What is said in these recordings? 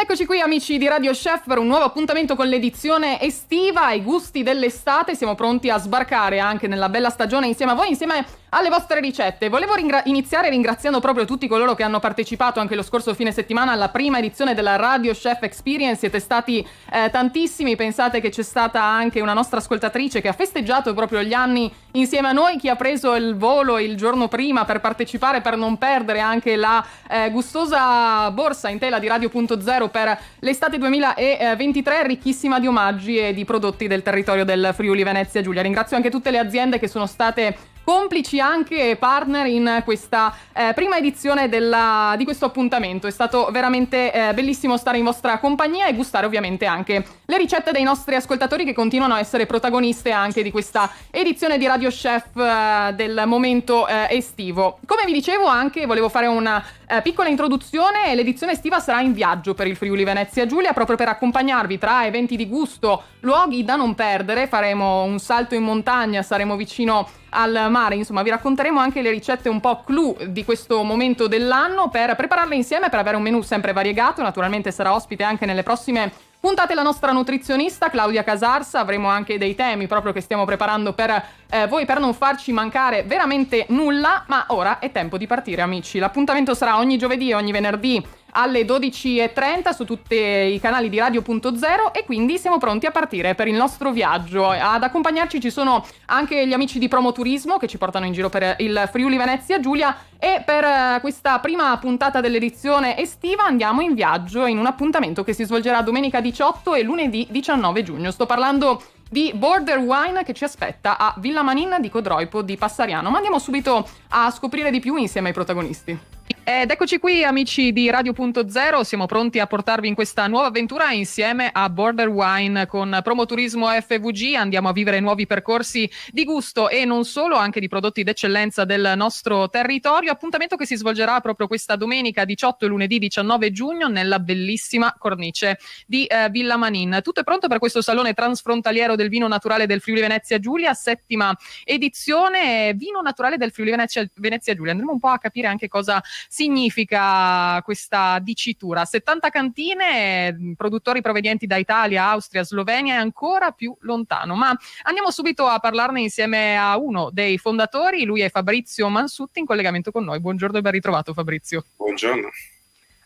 Eccoci qui amici di Radio Chef per un nuovo appuntamento con l'edizione estiva, ai gusti dell'estate. Siamo pronti a sbarcare anche nella bella stagione insieme a voi, insieme alle vostre ricette. Volevo iniziare ringraziando proprio tutti coloro che hanno partecipato anche lo scorso fine settimana alla prima edizione della Radio Chef Experience. Siete stati tantissimi, pensate che c'è stata anche una nostra ascoltatrice che ha festeggiato proprio gli anni insieme a noi, chi ha preso il volo il giorno prima per partecipare, per non perdere anche la gustosa borsa in tela di Radio.0 per l'estate 2023, ricchissima di omaggi e di prodotti del territorio del Friuli Venezia Giulia. Ringrazio anche tutte le aziende che sono state complici anche partner in questa prima edizione di questo appuntamento. È stato veramente bellissimo stare in vostra compagnia e gustare ovviamente anche le ricette dei nostri ascoltatori che continuano a essere protagoniste anche di questa edizione di Radio Chef del momento estivo. Come vi dicevo, anche volevo fare una piccola introduzione. L'edizione estiva sarà in viaggio per il Friuli Venezia Giulia, proprio per accompagnarvi tra eventi di gusto, luoghi da non perdere. Faremo un salto in montagna, saremo vicino al mare, insomma vi racconteremo anche le ricette un po' clou di questo momento dell'anno per prepararle insieme, per avere un menù sempre variegato. Naturalmente sarà ospite anche nelle prossime puntate la nostra nutrizionista Claudia Casarsa. Avremo anche dei temi proprio che stiamo preparando per voi, per non farci mancare veramente nulla. Ma ora è tempo di partire, amici. L'appuntamento sarà ogni giovedì e ogni venerdì alle 12:30 su tutti i canali di Radio.0 e quindi siamo pronti a partire per il nostro viaggio. Ad accompagnarci ci sono anche gli amici di Promoturismo che ci portano in giro per il Friuli Venezia Giulia, e per questa prima puntata dell'edizione estiva andiamo in viaggio in un appuntamento che si svolgerà domenica 18 e lunedì 19 giugno. Sto parlando di Border Wine che ci aspetta a Villa Manin di Codroipo di Passariano, ma andiamo subito a scoprire di più insieme ai protagonisti. Ed eccoci qui amici di Radio.0, siamo pronti a portarvi in questa nuova avventura insieme a Border Wine con Promoturismo FVG. Andiamo a vivere nuovi percorsi di gusto e non solo, anche di prodotti d'eccellenza del nostro territorio. Appuntamento che si svolgerà proprio questa domenica 18 e lunedì 19 giugno nella bellissima cornice di Villa Manin. Tutto è pronto per questo salone transfrontaliero del vino naturale del Friuli Venezia Giulia, settima edizione, vino naturale del Friuli Venezia Giulia. Andremo un po' a capire anche cosa significa questa dicitura. 70 cantine, produttori provenienti da Italia, Austria, Slovenia e ancora più lontano. Ma andiamo subito a parlarne insieme a uno dei fondatori. Lui è Fabrizio Mansutti, in collegamento con noi. Buongiorno e ben ritrovato, Fabrizio. Buongiorno.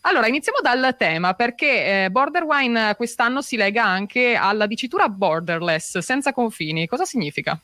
Allora, iniziamo dal tema, perché Border Wine quest'anno si lega anche alla dicitura borderless, senza confini. Cosa significa?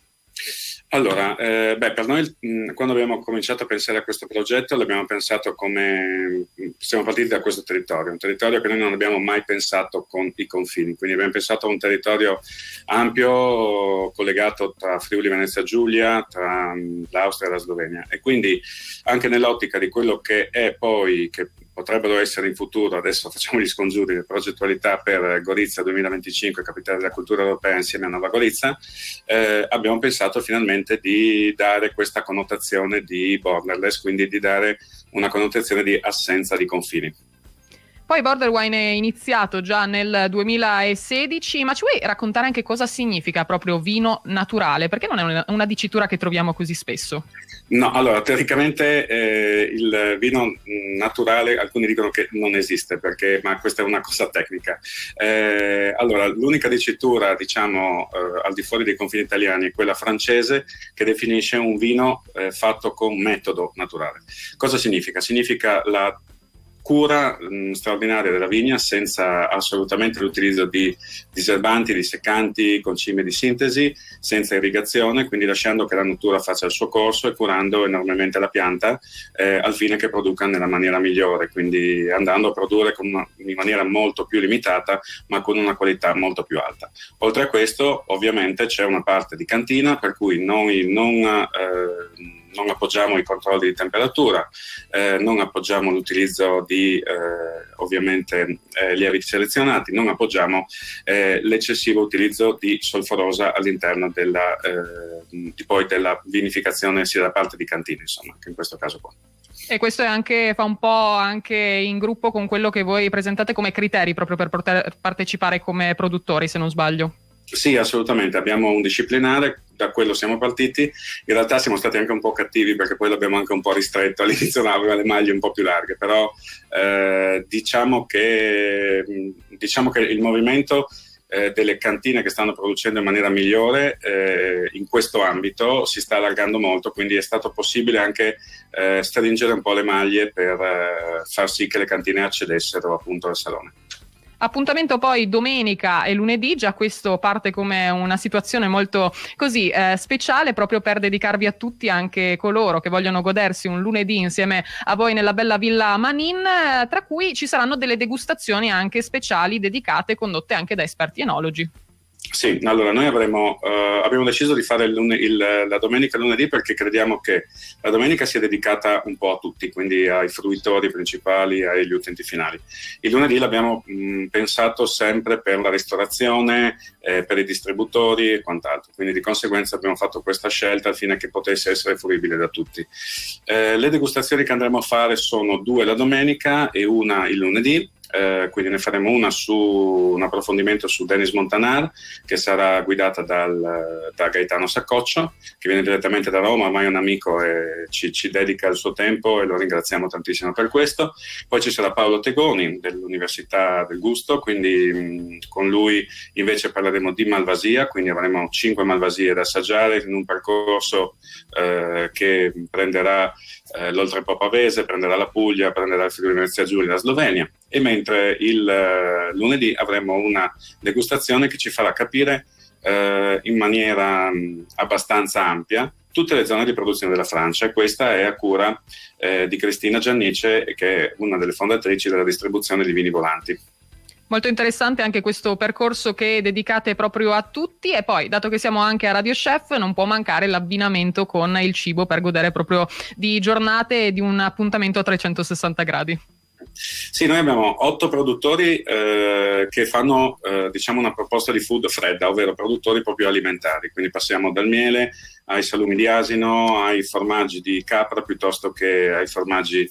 Allora, per noi quando abbiamo cominciato a pensare a questo progetto l'abbiamo pensato come siamo partiti da questo territorio, un territorio che noi non abbiamo mai pensato con i confini, quindi abbiamo pensato a un territorio ampio collegato tra Friuli Venezia Giulia, tra l'Austria e la Slovenia, e quindi anche nell'ottica di quello che è poi, che potrebbero essere in futuro, adesso facciamo gli scongiuri, le progettualità per Gorizia 2025, capitale della cultura europea insieme a Nova Gorizia, abbiamo pensato finalmente di dare questa connotazione di borderless, quindi di dare una connotazione di assenza di confini. Poi Border Wine è iniziato già nel 2016, ma ci vuoi raccontare anche cosa significa proprio vino naturale? Perché non è una dicitura che troviamo così spesso? No, allora, teoricamente il vino naturale, alcuni dicono che non esiste, ma questa è una cosa tecnica. Allora, l'unica dicitura, diciamo, al di fuori dei confini italiani è quella francese, che definisce un vino fatto con metodo naturale. Cosa significa? Significa la cura straordinaria della vigna senza assolutamente l'utilizzo di diserbanti, di seccanti, concimi di sintesi, senza irrigazione, quindi lasciando che la natura faccia il suo corso e curando enormemente la pianta al fine che produca nella maniera migliore, quindi andando a produrre in maniera molto più limitata ma con una qualità molto più alta. Oltre a questo ovviamente c'è una parte di cantina per cui noi non appoggiamo i controlli di temperatura, non appoggiamo l'utilizzo di ovviamente lieviti selezionati, non appoggiamo l'eccessivo utilizzo di solforosa all'interno della vinificazione sia da parte di cantine, insomma, che in questo caso qua. E questo è anche, fa un po' anche in gruppo con quello che voi presentate come criteri proprio per poter partecipare come produttori, se non sbaglio. Sì, assolutamente. Abbiamo un disciplinare da quello siamo partiti. In realtà siamo stati anche un po' cattivi perché poi l'abbiamo anche un po' ristretto, all'inizio aveva le maglie un po' più larghe, però diciamo che il movimento delle cantine che stanno producendo in maniera migliore in questo ambito si sta allargando molto, quindi è stato possibile anche stringere un po' le maglie per far sì che le cantine accedessero appunto al salone. Appuntamento poi domenica e lunedì, già questo parte come una situazione molto così speciale, proprio per dedicarvi a tutti, anche coloro che vogliono godersi un lunedì insieme a voi nella bella Villa Manin, tra cui ci saranno delle degustazioni anche speciali dedicate, condotte anche da esperti enologi. Sì, allora noi abbiamo deciso di fare la domenica e il lunedì perché crediamo che la domenica sia dedicata un po' a tutti, quindi ai fruitori principali, agli utenti finali. Il lunedì l'abbiamo pensato sempre per la ristorazione, per i distributori e quant'altro, quindi di conseguenza abbiamo fatto questa scelta al fine che potesse essere fruibile da tutti. Le degustazioni che andremo a fare sono 2 la domenica e una il lunedì. Quindi ne faremo una un approfondimento su Denis Montanar, che sarà guidata da Gaetano Saccoccio, che viene direttamente da Roma, ormai è un amico e ci dedica il suo tempo e lo ringraziamo tantissimo per questo. Poi ci sarà Paolo Tegoni dell'Università del Gusto, quindi con lui invece parleremo di Malvasia, quindi avremo 5 Malvasie da assaggiare in un percorso che prenderà l'Oltrepo Pavese, prenderà la Puglia, prenderà il Friuli Venezia Giulia e la Slovenia, e mentre il lunedì avremo una degustazione che ci farà capire in maniera abbastanza ampia tutte le zone di produzione della Francia, e questa è a cura di Cristina Giannice, che è una delle fondatrici della distribuzione di Vini Volanti. Molto interessante anche questo percorso che dedicate proprio a tutti, e poi, dato che siamo anche a Radio Chef, non può mancare l'abbinamento con il cibo per godere proprio di giornate e di un appuntamento a 360 gradi. Sì, noi abbiamo 8 produttori che fanno diciamo una proposta di food fredda, ovvero produttori proprio alimentari, quindi passiamo dal miele ai salumi di asino, ai formaggi di capra, piuttosto che ai formaggi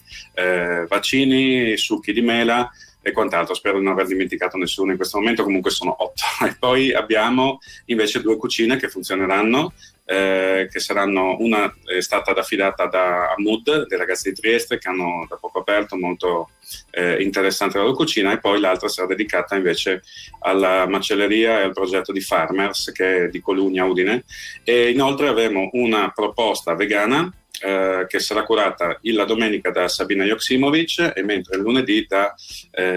vaccini, succhi di mela e quant'altro. Spero di non aver dimenticato nessuno in questo momento, comunque sono 8. E poi abbiamo invece 2 cucine che funzioneranno, che saranno, una è stata affidata da Mood, dei ragazzi di Trieste, che hanno da poco aperto, molto interessante la loro cucina, e poi l'altra sarà dedicata invece alla macelleria e al progetto di Farmers, che è di Colugna, Udine. E inoltre avremo una proposta vegana che sarà curata la domenica da Sabina Joksimovic e mentre il lunedì da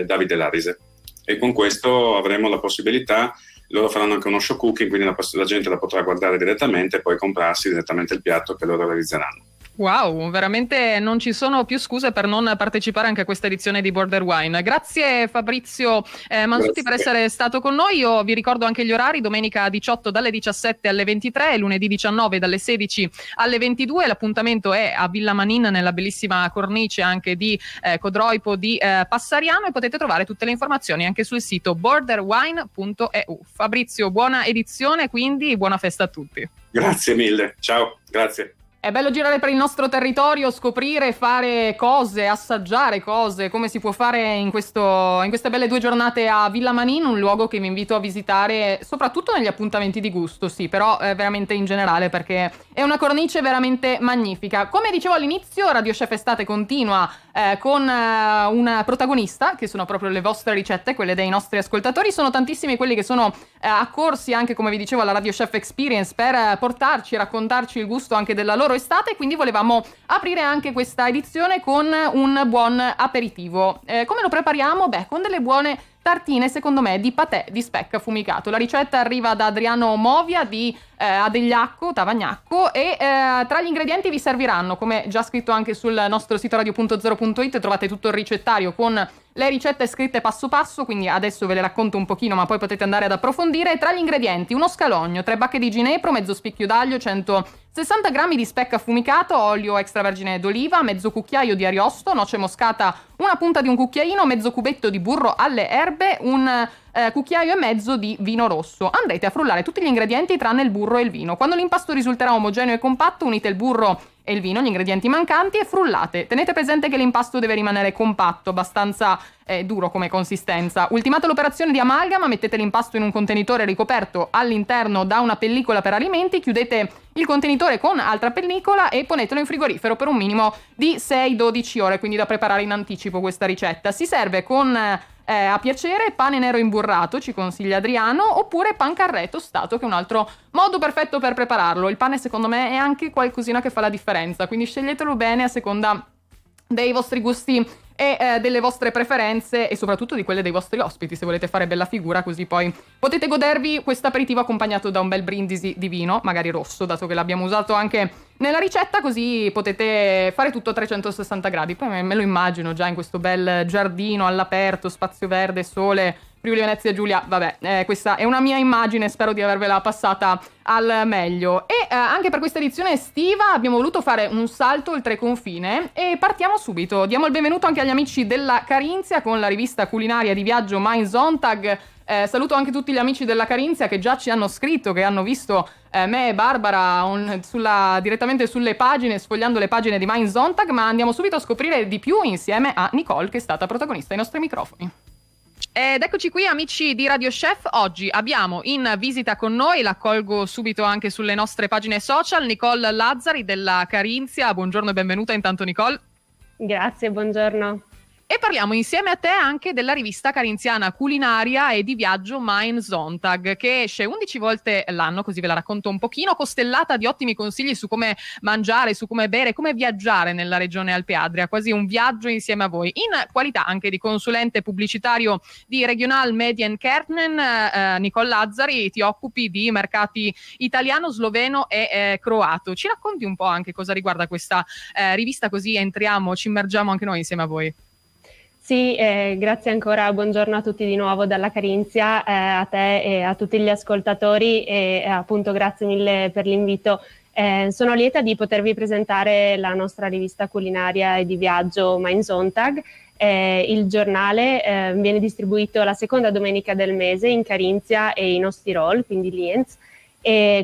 Davide Larise. E con questo avremo la possibilità, loro faranno anche uno show cooking, quindi la gente la potrà guardare direttamente e poi comprarsi direttamente il piatto che loro realizzeranno. Wow, veramente non ci sono più scuse per non partecipare anche a questa edizione di Border Wine. Grazie Fabrizio Mansutti per essere stato con noi. Io vi ricordo anche gli orari: domenica 18 dalle 17 alle 23 e lunedì 19 dalle 16 alle 22. L'appuntamento è a Villa Manin, nella bellissima cornice anche di Codroipo di Passariano, e potete trovare tutte le informazioni anche sul sito borderwine.eu. Fabrizio, buona edizione, quindi buona festa a tutti. Grazie mille, ciao, grazie. È bello girare per il nostro territorio, scoprire, fare cose, assaggiare cose, come si può fare in queste belle 2 giornate a Villa Manin, un luogo che vi invito a visitare soprattutto negli appuntamenti di gusto, sì, però veramente in generale, perché è una cornice veramente magnifica. Come dicevo all'inizio, Radio Chef Estate continua con un protagonista, che sono proprio le vostre ricette, quelle dei nostri ascoltatori. Sono tantissimi quelli che sono accorsi anche, come vi dicevo, alla Radio Chef Experience per portarci e raccontarci il gusto anche della loro estate, quindi volevamo aprire anche questa edizione con un buon aperitivo. Come lo prepariamo? Beh, con delle buone tartine, secondo me, di patè di speck affumicato. La ricetta arriva da Adriano Movia di Adegliacco, Tavagnacco, e tra gli ingredienti vi serviranno, come già scritto anche sul nostro sito radio.0.it, trovate tutto il ricettario con le ricette scritte passo passo, quindi adesso ve le racconto un pochino, ma poi potete andare ad approfondire. Tra gli ingredienti: uno scalogno, 3 bacche di ginepro, mezzo spicchio d'aglio, 160 grammi di speck affumicato, olio extravergine d'oliva, mezzo cucchiaio di ariosto, noce moscata, una punta di un cucchiaino, mezzo cubetto di burro alle erbe, un cucchiaio e mezzo di vino rosso. Andrete a frullare tutti gli ingredienti tranne il burro e il vino. Quando l'impasto risulterà omogeneo e compatto, unite il burro e il vino, gli ingredienti mancanti, e frullate. Tenete presente che l'impasto deve rimanere compatto, abbastanza duro come consistenza. Ultimata l'operazione di amalgama, mettete l'impasto in un contenitore ricoperto all'interno da una pellicola per alimenti, chiudete il contenitore con altra pellicola e ponetelo in frigorifero per un minimo di 6-12 ore, quindi da preparare in anticipo questa ricetta. Si serve con a piacere pane nero imburrato, ci consiglia Adriano, oppure pancarré tostato, che è un altro modo perfetto per prepararlo. Il pane secondo me è anche qualcosina che fa la differenza, quindi sceglietelo bene a seconda dei vostri gusti e delle vostre preferenze, e soprattutto di quelle dei vostri ospiti, se volete fare bella figura, così poi potete godervi questo aperitivo accompagnato da un bel brindisi di vino, magari rosso, dato che l'abbiamo usato anche nella ricetta, così potete fare tutto a 360 gradi. Poi me lo immagino già in questo bel giardino all'aperto, spazio verde, sole, Friuli Venezia Giulia. Vabbè, questa è una mia immagine, spero di avervela passata al meglio. E anche per questa edizione estiva abbiamo voluto fare un salto oltre confine e partiamo subito. Diamo il benvenuto anche agli amici della Carinzia con la rivista culinaria di viaggio Mein Sonntag. Saluto anche tutti gli amici della Carinzia che già ci hanno scritto, che hanno visto me e Barbara direttamente sulle pagine, sfogliando le pagine di Mein Sonntag, ma andiamo subito a scoprire di più insieme a Nicole, che è stata protagonista ai nostri microfoni. Ed eccoci qui, amici di Radio Chef. Oggi abbiamo in visita con noi, la colgo subito anche sulle nostre pagine social, Nicole Lazzari della Carinzia. Buongiorno e benvenuta intanto, Nicole. Grazie, buongiorno. E parliamo insieme a te anche della rivista carinziana culinaria e di viaggio Mein Sonntag, che esce 11 volte l'anno, così ve la racconto un pochino, costellata di ottimi consigli su come mangiare, su come bere, come viaggiare nella regione Alpe Adria, quasi un viaggio insieme a voi. In qualità anche di consulente pubblicitario di Regional Medien Kärntnen, Nicole Lazzari, ti occupi di mercati italiano, sloveno e croato. Ci racconti un po' anche cosa riguarda questa rivista, così entriamo, ci immergiamo anche noi insieme a voi. Sì, grazie ancora, buongiorno a tutti di nuovo dalla Carinzia, a te e a tutti gli ascoltatori, e appunto grazie mille per l'invito. Sono lieta di potervi presentare la nostra rivista culinaria e di viaggio Mein Sonntag. Il giornale viene distribuito la seconda domenica del mese in Carinzia e in Ostirol, quindi Lienz,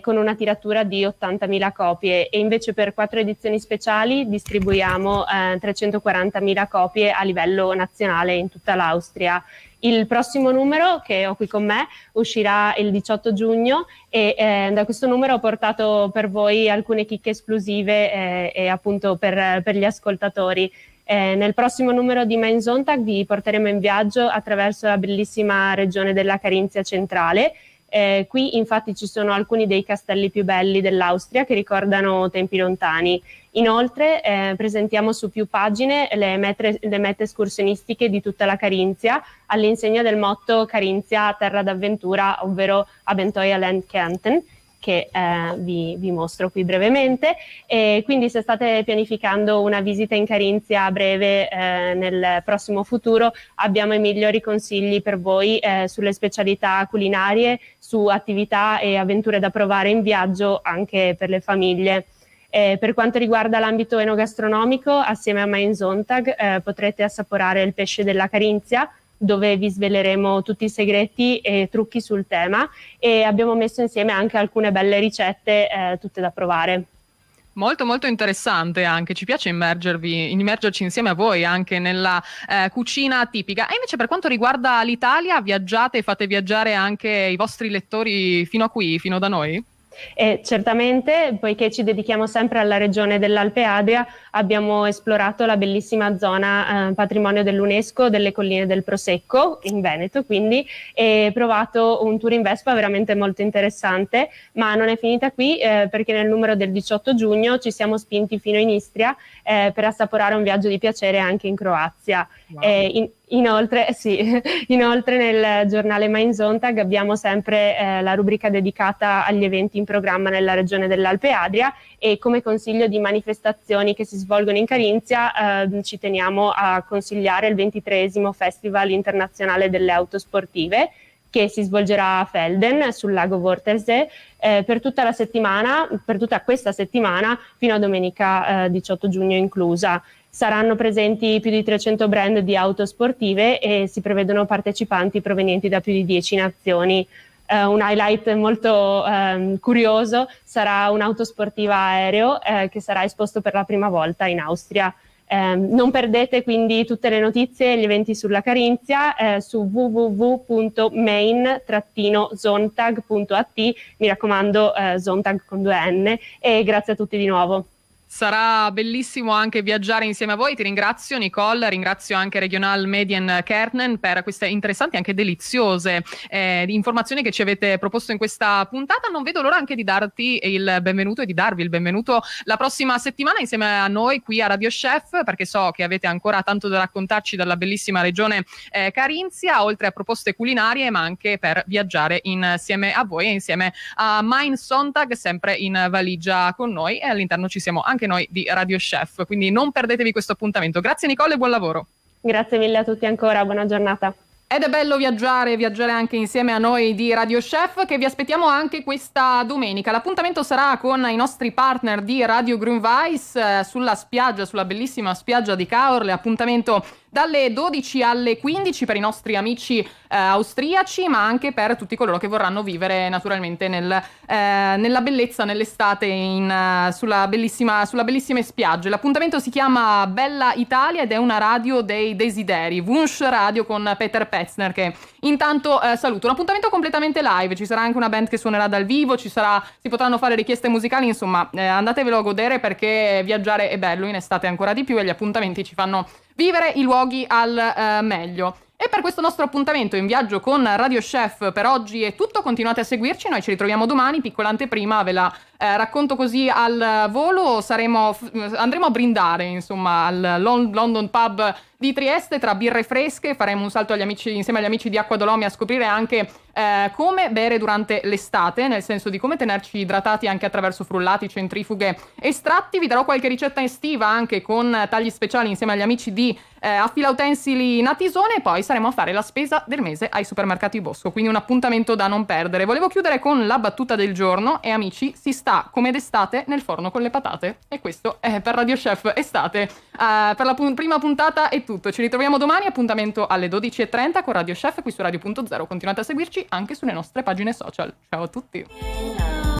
con una tiratura di 80.000 copie, e invece per 4 edizioni speciali distribuiamo 340.000 copie a livello nazionale in tutta l'Austria. Il prossimo numero, che ho qui con me, uscirà il 18 giugno e da questo numero ho portato per voi alcune chicche esclusive e appunto per gli ascoltatori. Nel prossimo numero di Mein Sonntag vi porteremo in viaggio attraverso la bellissima regione della Carinzia centrale. Qui infatti ci sono alcuni dei castelli più belli dell'Austria che ricordano tempi lontani. Inoltre presentiamo su più pagine le mete escursionistiche di tutta la Carinzia, all'insegna del motto Carinzia terra d'avventura, ovvero Abenteuer Land Kärnten, che vi mostro qui brevemente. E quindi se state pianificando una visita in Carinzia a breve nel prossimo futuro, abbiamo i migliori consigli per voi sulle specialità culinarie, su attività e avventure da provare in viaggio anche per le famiglie. Per quanto riguarda l'ambito enogastronomico, assieme a Mein Sonntag potrete assaporare il pesce della Carinzia, dove vi sveleremo tutti i segreti e trucchi sul tema, e abbiamo messo insieme anche alcune belle ricette tutte da provare. Molto molto interessante, anche ci piace immergerci insieme a voi anche nella cucina tipica. E invece per quanto riguarda l'Italia, viaggiate e fate viaggiare anche i vostri lettori fino a qui, fino da noi? Certamente, poiché ci dedichiamo sempre alla regione dell'Alpe Adria, abbiamo esplorato la bellissima zona patrimonio dell'UNESCO delle colline del Prosecco in Veneto, quindi, e provato un tour in Vespa veramente molto interessante. Ma non è finita qui, perché nel numero del 18 giugno ci siamo spinti fino in Istria per assaporare un viaggio di piacere anche in Croazia. Wow. Inoltre nel giornale Mein Sonntag abbiamo sempre la rubrica dedicata agli eventi in programma nella regione dell'Alpe Adria, e come consiglio di manifestazioni che si svolgono in Carinzia ci teniamo a consigliare il 23esimo Festival internazionale delle auto sportive, che si svolgerà a Felden sul lago Wörthersee per tutta questa settimana fino a domenica 18 giugno inclusa. Saranno presenti più di 300 brand di auto sportive e si prevedono partecipanti provenienti da più di 10 nazioni. un highlight molto curioso sarà un'autosportiva aereo che sarà esposto per la prima volta in Austria. Non perdete quindi tutte le notizie e gli eventi sulla Carinzia su www.main-zontag.at, mi raccomando Zontag con 2 N, e grazie a tutti di nuovo. Sarà bellissimo anche viaggiare insieme a voi. Ti ringrazio Nicole, ringrazio anche Regional Medien Kernen per queste interessanti e anche deliziose informazioni che ci avete proposto in questa puntata. Non vedo l'ora anche di darti il benvenuto e di darvi il benvenuto la prossima settimana insieme a noi qui a Radio Chef, perché so che avete ancora tanto da raccontarci dalla bellissima regione Carinzia, oltre a proposte culinarie, ma anche per viaggiare insieme a voi e insieme a Mein Sonntag, sempre in valigia con noi, e all'interno ci siamo anche noi di Radio Chef, quindi non perdetevi questo appuntamento. Grazie Nicole e buon lavoro. Grazie mille a tutti ancora, buona giornata. Ed è bello viaggiare anche insieme a noi di Radio Chef, che vi aspettiamo anche questa domenica. L'appuntamento sarà con i nostri partner di Radio Grünweiss sulla spiaggia, sulla bellissima spiaggia di Caorle. Appuntamento dalle 12 alle 15 per i nostri amici austriaci, ma anche per tutti coloro che vorranno vivere naturalmente nella bellezza, nell'estate sulla bellissime spiagge. L'appuntamento si chiama Bella Italia ed è una radio dei desideri, Wunsch Radio con Peter Petzner, che intanto saluto. Un appuntamento completamente live, ci sarà anche una band che suonerà dal vivo, si potranno fare richieste musicali, insomma andatevelo a godere, perché viaggiare è bello in estate ancora di più e gli appuntamenti ci fanno vivere i luoghi al meglio. E per questo nostro appuntamento in viaggio con Radio Chef per oggi è tutto. Continuate a seguirci, noi ci ritroviamo domani. Piccola anteprima, ve la racconto così al volo. Andremo a brindare, insomma, al London Pub di Trieste tra birre fresche. Faremo un salto insieme agli amici di Acqua Dolomia a scoprire anche come bere durante l'estate, nel senso di come tenerci idratati anche attraverso frullati, centrifughe, estratti. Vi darò qualche ricetta estiva anche con tagli speciali insieme agli amici di Affila Utensili Natisone, e poi saremo a fare la spesa del mese ai supermercati Bosco, quindi un appuntamento da non perdere. Volevo chiudere con la battuta del giorno, e amici, si sta come d'estate nel forno con le patate, e questo è per Radio Chef Estate. Per la prima puntata è tutto, ci ritroviamo domani, appuntamento alle 12:30 con Radio Chef qui su Radio.0. Continuate a seguirci anche sulle nostre pagine social. Ciao a tutti.